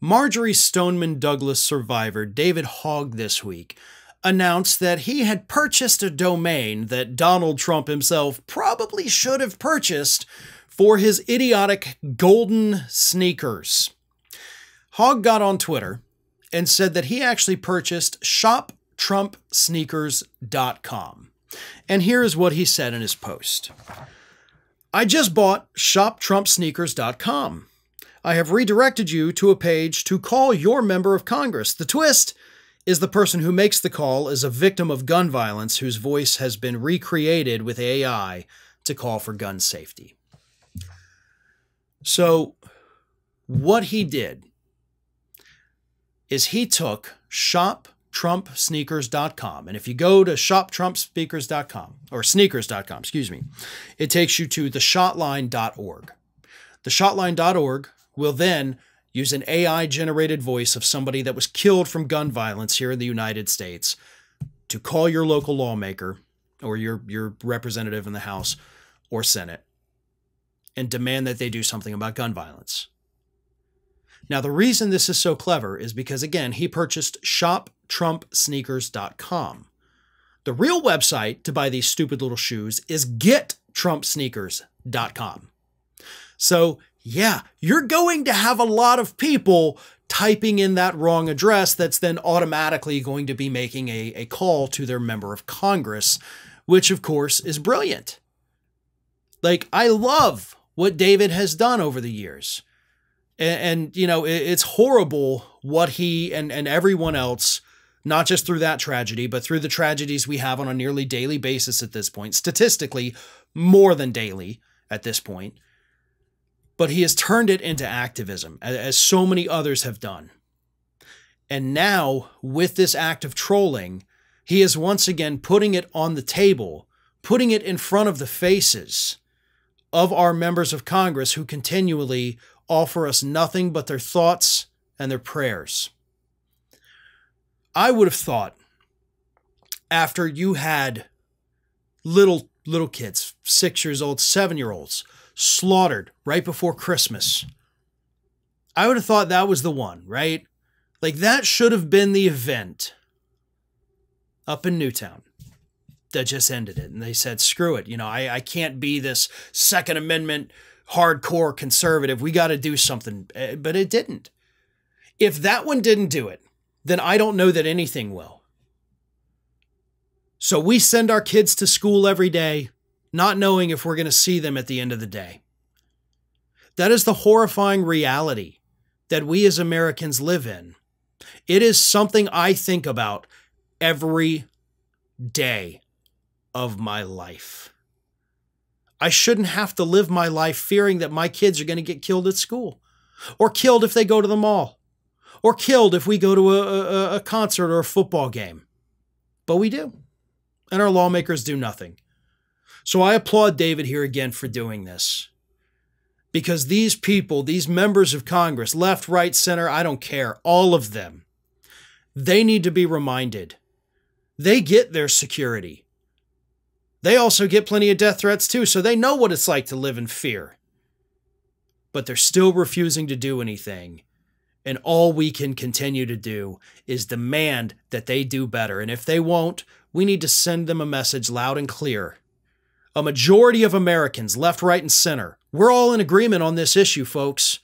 Marjory Stoneman Douglas survivor David Hogg this week announced that he had purchased a domain that Donald Trump himself probably should have purchased for his idiotic golden sneakers. Hogg got on Twitter and said that he actually purchased shoptrumpsneakers.com. And here is what he said in his post. I just bought shoptrumpsneakers.com. I have redirected you to a page to call your member of Congress. The twist is the person who makes the call is a victim of gun violence whose voice has been recreated with AI to call for gun safety. So what he did is he took shoptrumpsneakers.com. And if you go to shoptrumpsneakers.com or sneakers.com, excuse me, it takes you to theshotline.org. The shotline.org will then use an AI-generated voice of somebody that was killed from gun violence here in the United States to call your local lawmaker or your representative in the House or Senate and demand that they do something about gun violence. Now, the reason this is so clever is because, again, he purchased shoptrumpsneakers.com. The real website to buy these stupid little shoes is gettrumpsneakers.com. So, yeah, you're going to have a lot of people typing in that wrong address that's then automatically going to be making a call to their member of Congress, which, of course, is brilliant. Like, I love what David has done over the years. And you know, it's horrible what he and everyone else, not just through that tragedy, but through the tragedies we have on a nearly daily basis at this point, statistically more than daily at this point. But he has turned it into activism, as so many others have done. And now, with this act of trolling, he is once again putting it on the table, putting it in front of the faces of our members of Congress who continually offer us nothing but their thoughts and their prayers. I would have thought, after you had little kids, 6 years old, 7-year-olds, slaughtered right before Christmas, I would have thought that was the one, right? Like, that should have been the event up in Newtown that just ended it. And they said, screw it. You know, I can't be this Second Amendment hardcore conservative. We got to do something. But it didn't. If that one didn't do it, then I don't know that anything will. So we send our kids to school every day, not knowing if we're going to see them at the end of the day. That is the horrifying reality that we as Americans live in. It is something I think about every day of my life. I shouldn't have to live my life fearing that my kids are going to get killed at school, or killed if they go to the mall, or killed if we go to a concert or a football game. But we do. And our lawmakers do nothing. So I applaud David here again for doing this. Because these people, these members of Congress, left, right, center, I don't care, all of them, they need to be reminded. They get their security. They also get plenty of death threats too, so they know what it's like to live in fear. But they're still refusing to do anything. And all we can continue to do is demand that they do better. And if they won't, we need to send them a message loud and clear. A majority of Americans, left, right, and center, we're all in agreement on this issue, folks.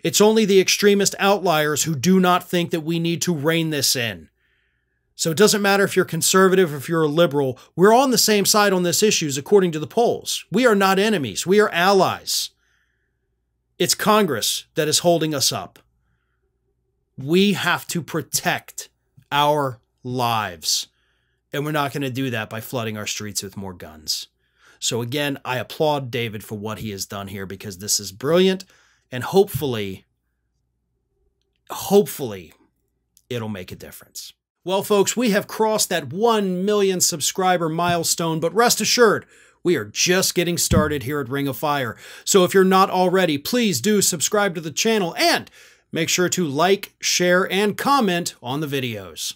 It's only the extremist outliers who do not think that we need to rein this in. So it doesn't matter if you're conservative or if you're a liberal, we're all on the same side on this issue according to the polls. We are not enemies. We are allies. It's Congress that is holding us up. We have to protect our lives. And we're not going to do that by flooding our streets with more guns. So again, I applaud David for what he has done here because this is brilliant. And hopefully it'll make a difference. Well, folks, we have crossed that 1 million subscriber milestone, but rest assured, we are just getting started here at Ring of Fire. So if you're not already, please do subscribe to the channel and make sure to like, share, and comment on the videos.